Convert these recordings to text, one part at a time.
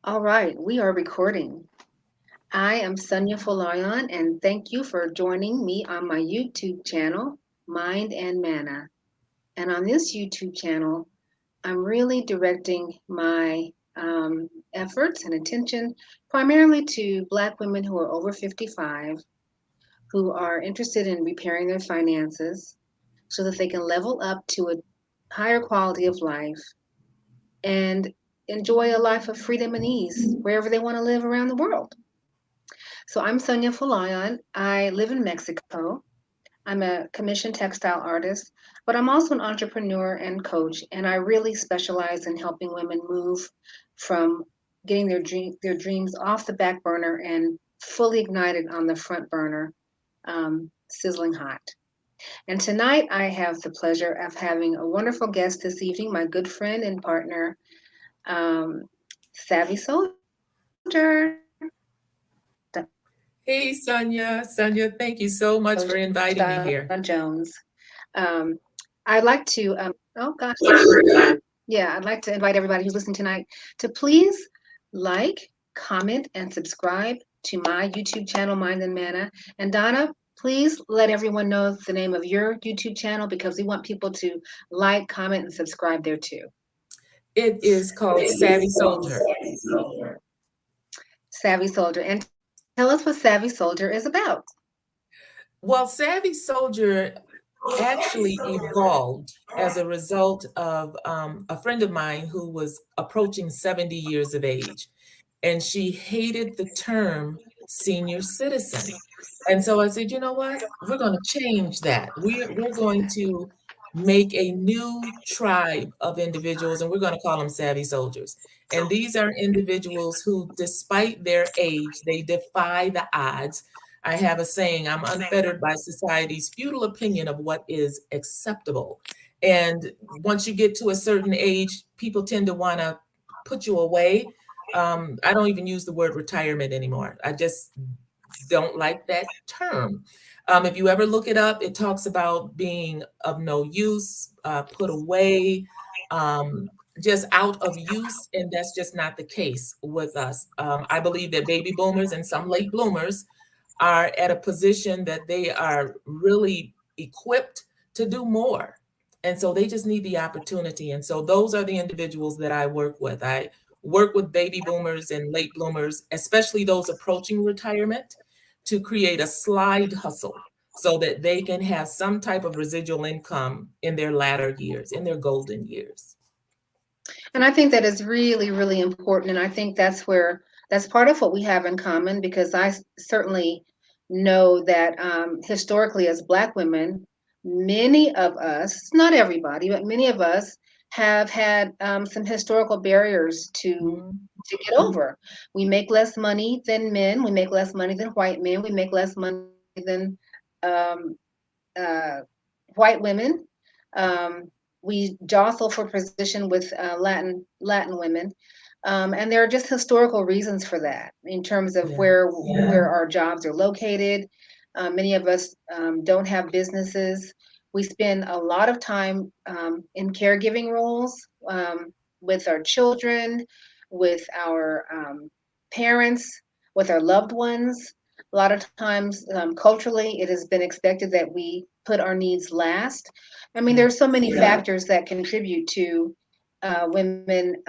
All right, we are recording. I am Sonia Folayan, and thank you for joining me on my YouTube channel, Mind and Manna. And on this YouTube channel, I'm really directing my efforts and attention primarily to Black women who are over 55, who are interested in repairing their finances so that they can level up to a higher quality of life and enjoy a life of freedom and ease wherever they want to live around the world. So I'm Sonia Folayan. I live in Mexico. I'm a commissioned textile artist, but I'm also an entrepreneur and coach, and I really specialize in helping women move from getting their dreams off the back burner and fully ignited on the front burner, sizzling hot. And tonight I have the pleasure of having a wonderful guest this evening, my good friend and partner, um, Savvy Souljar. Hey, Sonia. Sonia, thank you so much for inviting me Donna here. Jones. Um, I'd like to, oh gosh, yeah, I'd like to invite everybody who's listening tonight to please like, comment, and subscribe to my YouTube channel, Mind and Manna. And Donna, please let everyone know the name of your YouTube channel because we want people to like, comment, and subscribe there too. It is called Savvy Soldier. Savvy Soldier. And tell us what Savvy Soldier is about. Well, Savvy Soldier actually evolved as a result of a friend of mine who was approaching 70 years of age, and she hated the term senior citizen. And so I said, you know what? We're going to change that. We're going to make a new tribe of individuals, and we're going to call them Savvy Soldiers. And these are individuals who, despite their age, they defy the odds. I have a saying, I'm unfettered by society's futile opinion of what is acceptable. And once you get to a certain age, people tend to want to put you away. I don't even use the word retirement anymore. I just don't like that term. If you ever look it up, it talks about being of no use, put away, um, just out of use, and that's just not the case with us. I believe that baby boomers and some late bloomers are at a position that they are really equipped to do more. And so they just need the opportunity. And so those are the individuals that I work with. I work with baby boomers and late bloomers, especially those approaching retirement, to create a slide hustle so that they can have some type of residual income in their latter years, in their golden years. And I think that is really, really important. And I think that's part of what we have in common because certainly know that historically, as Black women, many of us, not everybody, but many of us have had some historical barriers Mhm. to get over. We make less money than men. We make less money than white men. We make less money than um, uh, white women. Um, we jostle for position with Latin women, and there are just historical reasons for that in terms of Yeah. where our jobs are located. Many of us don't have businesses. We spend a lot of time in caregiving roles with our children, with our parents, with our loved ones. A lot of times, culturally, it has been expected that we put our needs last. I mean, Yeah. there's so many factors that contribute to women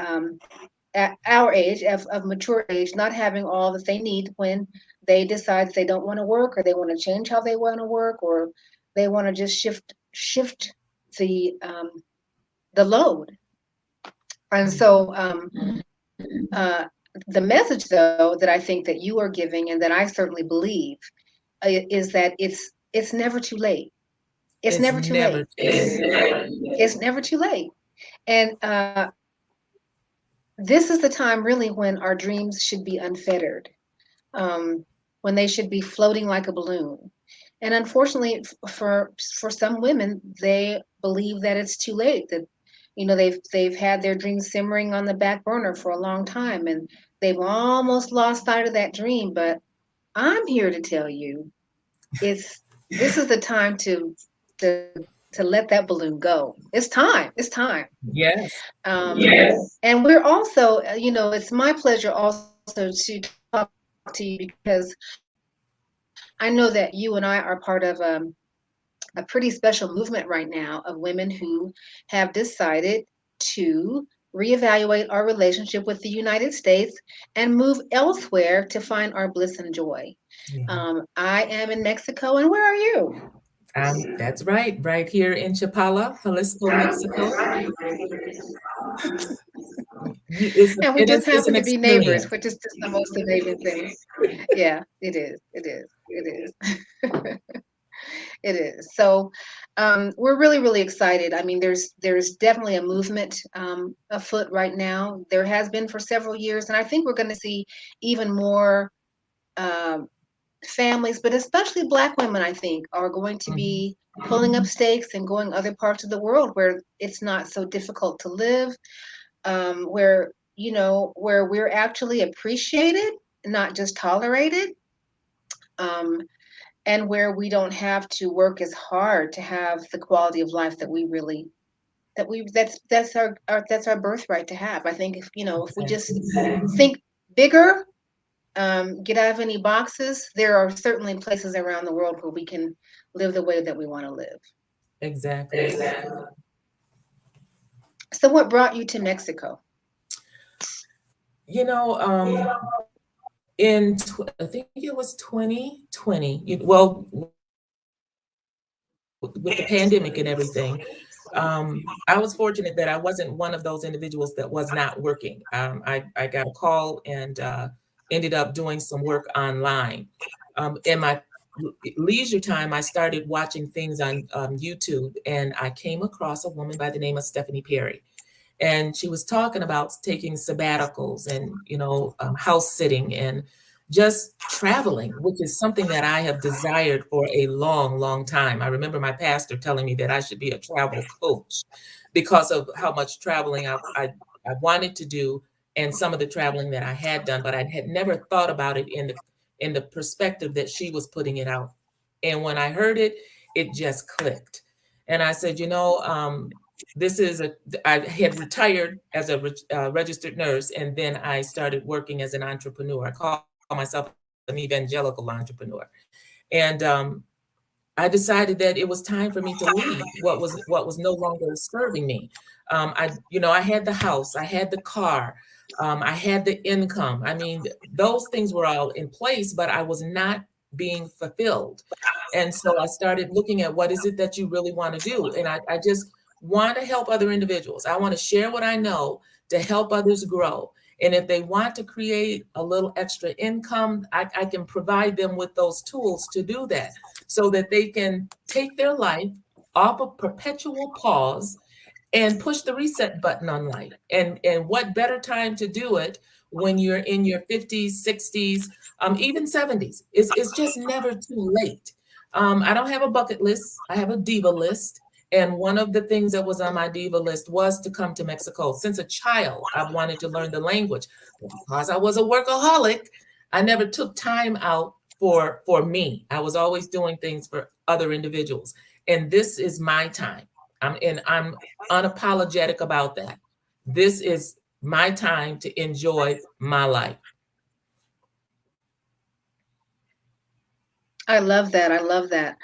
at our age, of mature age, not having all that they need when they decide they don't want to work, or they want to change how they want to work, or they want to just shift the um, the load. And Mhm. so, uh, the message, though, that I think that you are giving, and that I certainly believe, is that it's never too late. It's It's never too never late. too late. It's never too late. And this is the time, really, when our dreams should be unfettered, when they should be floating like a balloon. And unfortunately, for some women, they believe that it's too late. That they've had their dreams simmering on the back burner for a long time, and they've almost lost sight of that dream. But I'm here to tell you, it's this is the time to let that balloon go. It's time. It's time. Yes. Yes. And we're also, it's my pleasure also to talk to you because I know that you and I are part of a pretty special movement right now of women who have decided to reevaluate our relationship with the United States and move elsewhere to find our bliss and joy. Yeah. I am in Mexico, and where are you? That's right here in Chapala, Jalisco, Mexico. And we It just is, it's happen an to be neighbors, experience. which is just the most amazing thing. Yeah, it is. It is. It is. It is. So we're really, really excited. I mean, there's definitely a movement afoot right now. There has been for several years, and I think we're going to see even more um, families, but especially Black women, I think, are going to Mhm. be pulling up stakes and going other parts of the world where it's not so difficult to live, where where we're actually appreciated, not just tolerated. Um, and where we don't have to work as hard to have the quality of life that we really that's our birthright to have. I think if we just Exactly. think bigger, get out of any boxes, there are certainly places around the world where we can live the way that we want to live. Exactly. Exactly. So what brought you to Mexico? You know, I think it was 2020, with the pandemic and everything, I was fortunate that I wasn't one of those individuals that was not working. I got a call and ended up doing some work online. In my leisure time, I started watching things on YouTube, and I came across a woman by the name of Stephanie Perry, and she was talking about taking sabbaticals and house sitting and just traveling, which is something that I have desired for a long, long time. I remember my pastor telling me that I should be a travel coach because of how much traveling I wanted to do, and some of the traveling that I had done, but I had never thought about it in the perspective that she was putting it out. And when I heard it, it just clicked. And I said, this is a I had retired as a registered nurse, and then I started working as an entrepreneur. I call myself an evangelical entrepreneur. And I decided that it was time for me to leave what was no longer serving me. I had the house, I had the car, I had the income. I mean, those things were all in place, but I was not being fulfilled. And so I started looking at what is it that you really want to do. And I just want to help other individuals. I want to share what I know to help others grow. And if they want to create a little extra income, I can provide them with those tools to do that so that they can take their life off of perpetual pause and push the reset button on life. And what better time to do it when you're in your 50s, 60s, even 70s? It's just never too late. I don't have a bucket list. I have a diva list. And one of the things that was on my diva list was to come to Mexico. Since a child, I've wanted to learn the language. But because I was a workaholic, I never took time out for me. I was always doing things for other individuals. And this is my time. I'm unapologetic about that. This is my time to enjoy my life. I love that. I love that.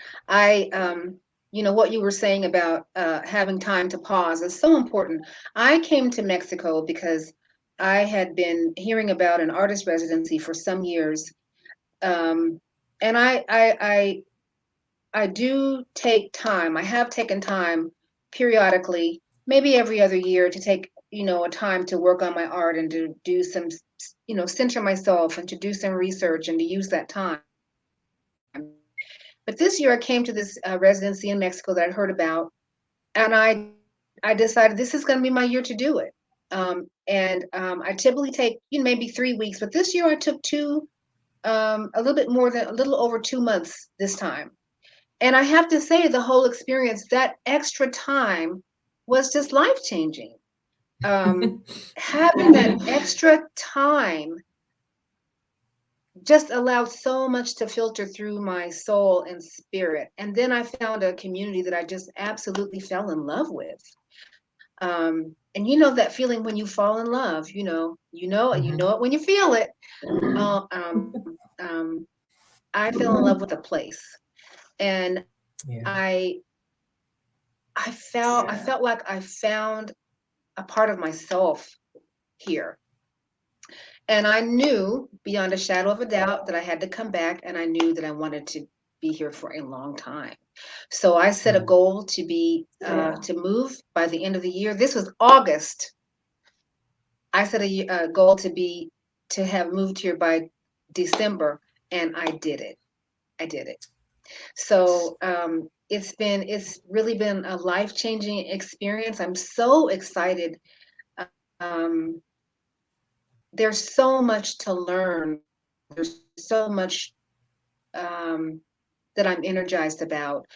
What you were saying about having time to pause is so important. I came to Mexico because I had been hearing about an artist residency for some years, and I do take time. I have taken time periodically, maybe every other year, to take a time to work on my art and to do some center myself and to do some research and to use that time. But this year I came to this residency in Mexico that I'd heard about, and I decided this is going to be my year to do it. I typically take maybe 3 weeks, but this year I took a little over 2 months this time. And I have to say, the whole experience, that extra time was just life changing. Um, Having that extra time just allowed so much to filter through my soul and spirit. And then I found a community that I just absolutely fell in love with. And you know that feeling when you fall in love, you Mhm. know it when you feel it. Uh, um, um, I fell in love with a place, and Yeah. I I felt like I found a part of myself here. And I knew beyond a shadow of a doubt that I had to come back, and I knew that I wanted to be here for a long time. So I set a Yeah. goal to move by the end of the year. This was August. I set a goal to have moved here by December, and I did it. I did it. So it's really been a life changing experience. I'm so excited. Um, there's so much to learn. There's so much um, that I'm energized about,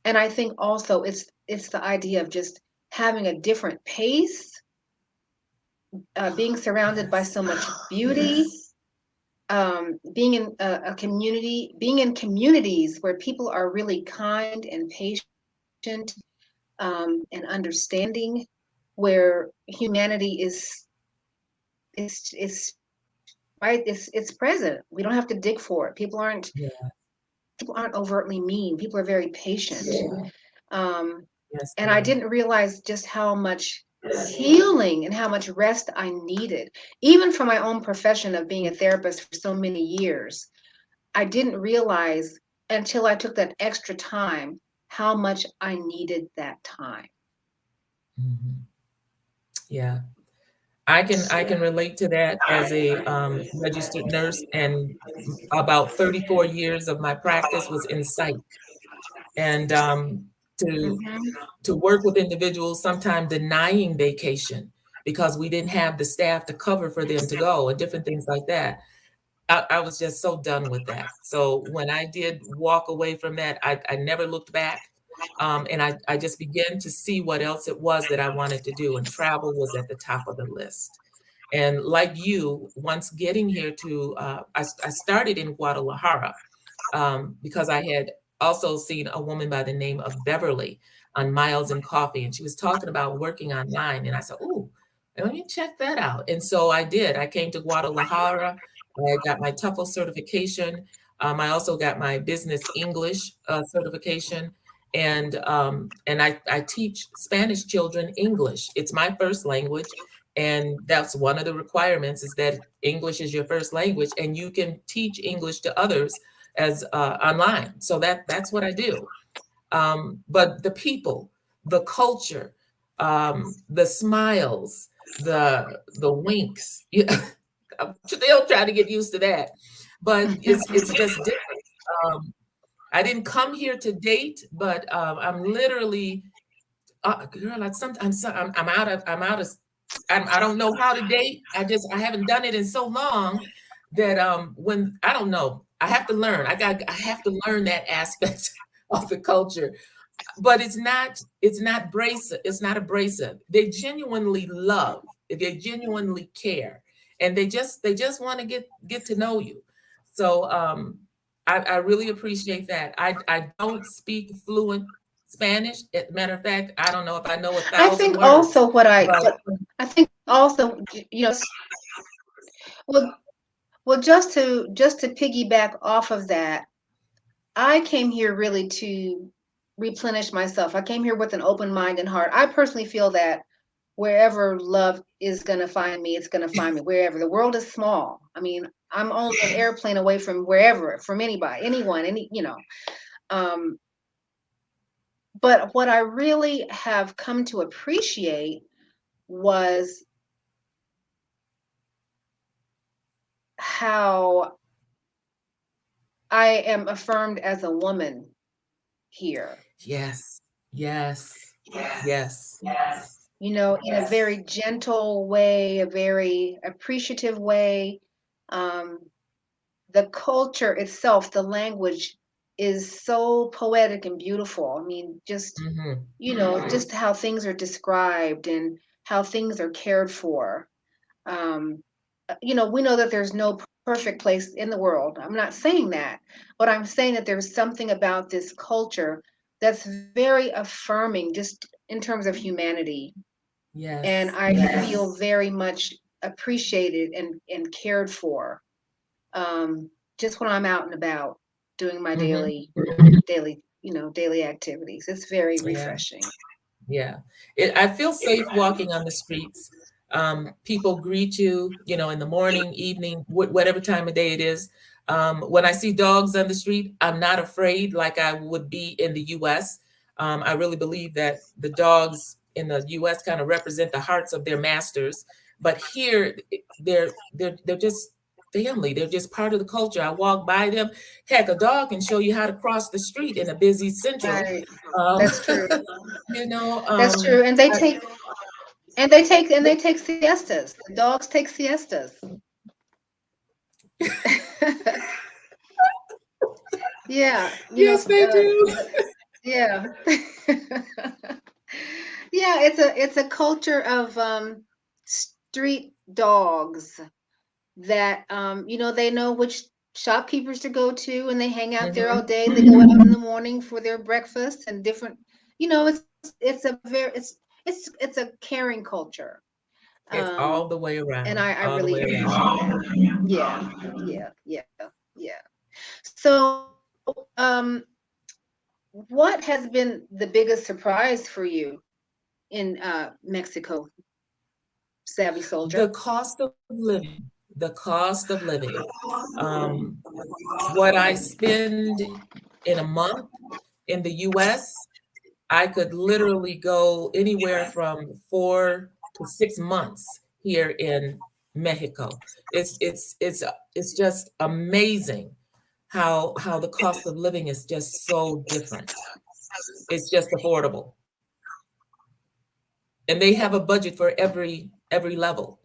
and I think also it's the idea of just having a different pace, being surrounded by Yes. so much beauty, being in being in communities where people are really kind and patient, and understanding, where humanity is right. It's present. We don't have to dig for it. Yeah. People aren't overtly mean. People are very patient. Um, Yes, and they I are. didn't realize just how much healing and how much rest I needed, even for my own profession of being a therapist for so many years. I didn't realize until I took that extra time how much I needed that time. Mhm. Yeah. I can relate to that as a, registered nurse, and about 34 years of my practice was in psych. And, to Hmm. work with individuals, sometimes denying vacation because we didn't have the staff to cover for them to go and different things like that. I was just so done with that. So when I did walk away from that, I never looked back. And I just began to see what else it was that I wanted to do, and travel was at the top of the list. And like you, once getting here to, I started in Guadalajara, because I had also seen a woman by the name of Beverly on Miles and Coffee, and she was talking about working online. And I said, "Ooh, let me check that out." And so I did. I came to Guadalajara. I got my TOEFL certification. I also got my business English certification, and I teach Spanish children English. It's my first language, and that's one of the requirements is that English is your first language, and you can teach English to others as online. So that's what I do. But the people, the culture, the smiles, the winks, yeah, I'm still trying to get used to that. But it's just different. Um, I didn't come here to date, but I'm literally, girl. I don't know how to date. I haven't done it in so long that when I don't know, I have to learn. I have to learn that aspect of the culture. But it's not abrasive. It's not abrasive. They genuinely love. They genuinely care, and they just want to get to know you. So I really appreciate that. I don't speak fluent Spanish. As a matter of fact, I don't know if I know a I thousand think words, also but I think also, well, just to piggyback off of that, I came here really to replenish myself. I came here with an open mind and heart. I personally feel that wherever love is going to find me, it's going to find me wherever. The world is small. I mean, I'm only an airplane away from wherever, from anybody, anyone, Um, but what I really have come to appreciate was how I am affirmed as a woman here. yes, yes, yes. In a very gentle way, a very appreciative way. Um, the culture itself, the language is so poetic and beautiful. I mean, Hmm. just how things are described and how things are cared for. Um, we know that there's no perfect place in the world. I'm not saying that, but I'm saying that there's something about this culture that's very affirming just in terms of humanity. And Yes. I Yes. feel very much appreciated and cared for, um, just when I'm out and about doing my Mm-hmm. daily activities. It's very Yeah. refreshing. Yeah. I feel safe walking on the streets. People greet you, in the morning, evening, whatever time of day it is. When I see dogs on the street, I'm not afraid like I would be in the US. I really believe that the dogs in the US kind of represent the hearts of their masters. But here, they're just family. They're just part of the culture. I walk by them. Heck, a dog can show you how to cross the street in a busy central. Right. Um, That's true. you know, That's um, true. I- And they take siestas. The dogs take siestas. Yeah, yes, they do. yeah. Yeah, it's a culture of street dogs that they know which shopkeepers to go to, and they hang out there all Mhm. day. They go out in the morning for their breakfast and different. It's a caring culture. It's Um, all the way and around, I all the really way appreciate around. that. Yeah, yeah. So, what has been the biggest surprise for you in Mexico, Savvy The Soldier? cost of living, the cost of living. Um, what I spend in a month in the US, I could literally go anywhere from 4 to 6 months here in Mexico. It's just amazing how the cost of living is just so different. It's just affordable. And they have a budget for every level.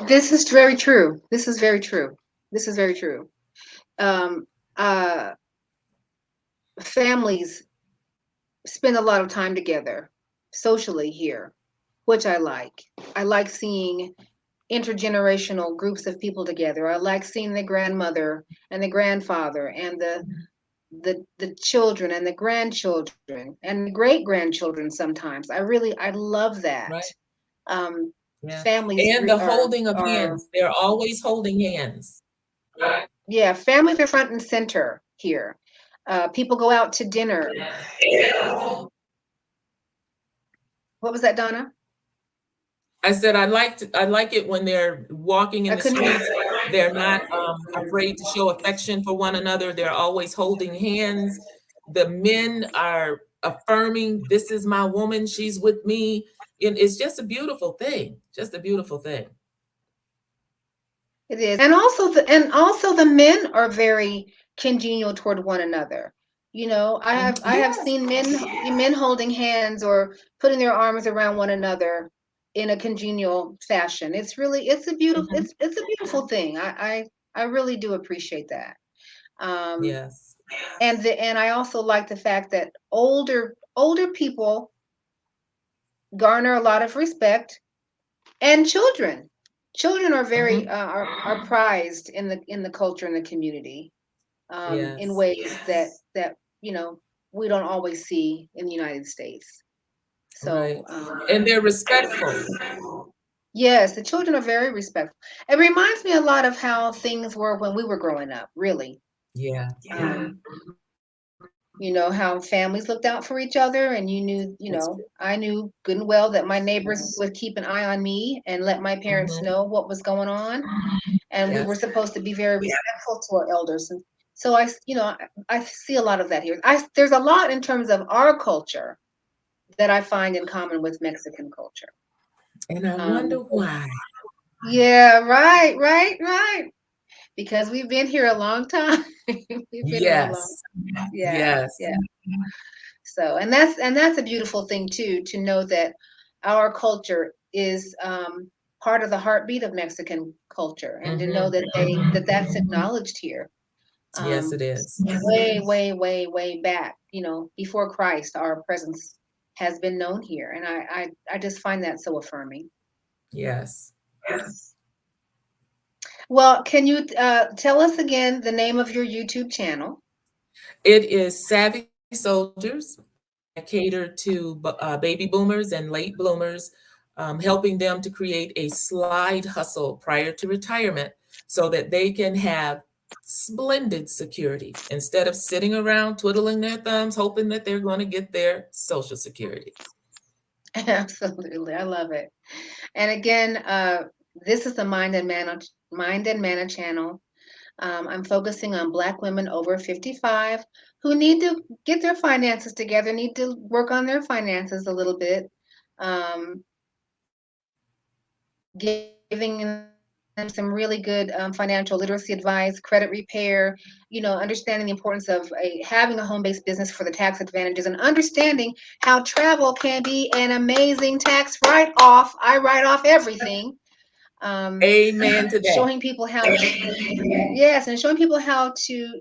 This is very true. This is very true. This is very true. Um, uh, Families spend a lot of time together socially here, which I like. I like seeing intergenerational groups of people together. I like seeing the grandmother and the grandfather and the children and the grandchildren and the great grandchildren sometimes. I love that. Right. Um, Yeah. families And the are holding of are hands. They're always holding hands. yeah, families are front and center here. People go out to dinner. What was that, Donna? I said I like it when they're walking in I the couldn't hear. streets. They're not afraid to show affection for one another. They're always holding hands. The men are affirming, this is my woman, she's with me. And it's just a beautiful thing. Just a beautiful thing. It is, and also the men are very congenial toward one another. Mhm. I have Yes. seen men holding hands or putting their arms around one another in a congenial fashion. Mhm. It's a beautiful thing. I really do appreciate that. Um, Yes. and I also like the fact that older people garner a lot of respect, and children are very Mhm. are prized in the culture and the community, in Yes. ways that we don't always see in the United States. So, Right. And they're respectful. yes, the children are very respectful. It reminds me a lot of how things were when we were growing up, really. Yeah. How families looked out for each other, and That's true. I knew good and well that my neighbors would keep an eye on me and let my parents Mhm. know what was going on, and we were Yes. supposed to be very respectful to our elders. And so I see a lot of that here. There's a lot in terms of our culture that I find in common with Mexican culture. And I wonder Um, why. yeah, right. Because we've been here a long time. We've been here a long Yes. time. Yeah, Yes. yeah. So, and that's a beautiful thing too, to know that our culture is part of the heartbeat of Mexican culture, and to know Mhm. that's acknowledged here. Yes, Um, it is. Way, way, way, way back, before Christ, our presence. has been known here. And I just find that so affirming. Yes. Well, can you tell us again the name of your YouTube channel? It is Savvy Soldiers. I cater to baby boomers and late bloomers, helping them to create a slide hustle prior to retirement so that they can have splendid security instead of sitting around twiddling their thumbs, hoping that they're going to get their Social Security. Absolutely. I love it. And again, this is the Mind and Manna channel. I'm focusing on Black women over 55 who need to get their finances together, need to work on their finances a little bit, giving them some really good financial literacy advice, credit repair, understanding the importance of having a home-based business for the tax advantages, and understanding how travel can be an amazing tax write-off. I write off everything. Um, Amen to that. Showing people how yes, and showing people how to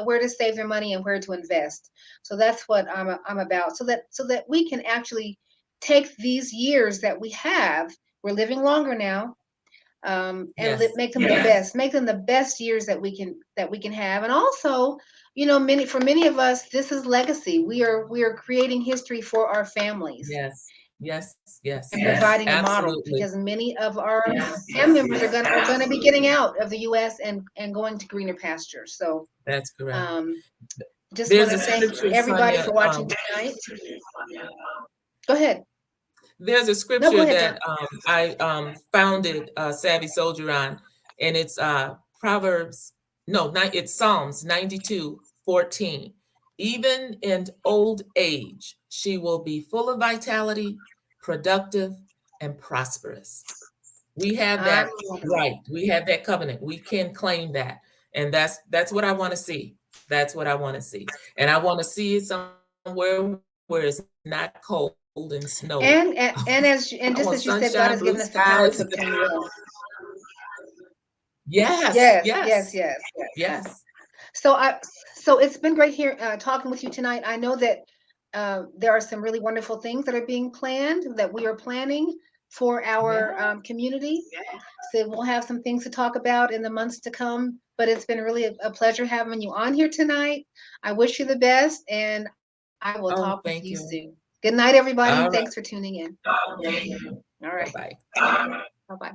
where to save their money and where to invest. So that's what I'm about, so that we can actually take these years that we have, we're living longer now, and Yes, make them the best, make them the best years that we can have. And also, for many of us, this is legacy. We are creating history for our families yes, yes, yes, and yes, providing a model, absolutely. because many of our family members are gonna be getting out of the U.S. and going to greener pastures. So, That's correct. um, just want There's to a thank scripture, everybody Sonia. for watching tonight. Go ahead. There's a No, go scripture ahead, Don. that I founded Savvy Soldier on, and it's Proverbs, no, not, it's Psalms 92:14. Even in old age, she will be full of vitality, productive, and prosperous. We have I that right. We have that covenant. We can claim that. And that's what I want to see. That's what I want to see. And I want to see it somewhere where it's not cold and snowy. I and want just as you said, sunshine, God blue has given us the power skies. to obtain wealth. Yes, Yes, yes, yes, yes. yes. So I so it's been great here talking with you tonight. I know that there are some really wonderful things that are being planned, that we are planning for Yeah. our community. So we'll have some things to talk about in the months to come. But it's been really a pleasure having you on here tonight. I wish you the best, and I will talk with you Oh, soon. thank you. Good night, everybody, and thanks All for right. tuning in. All right. Bye-bye. Bye bye.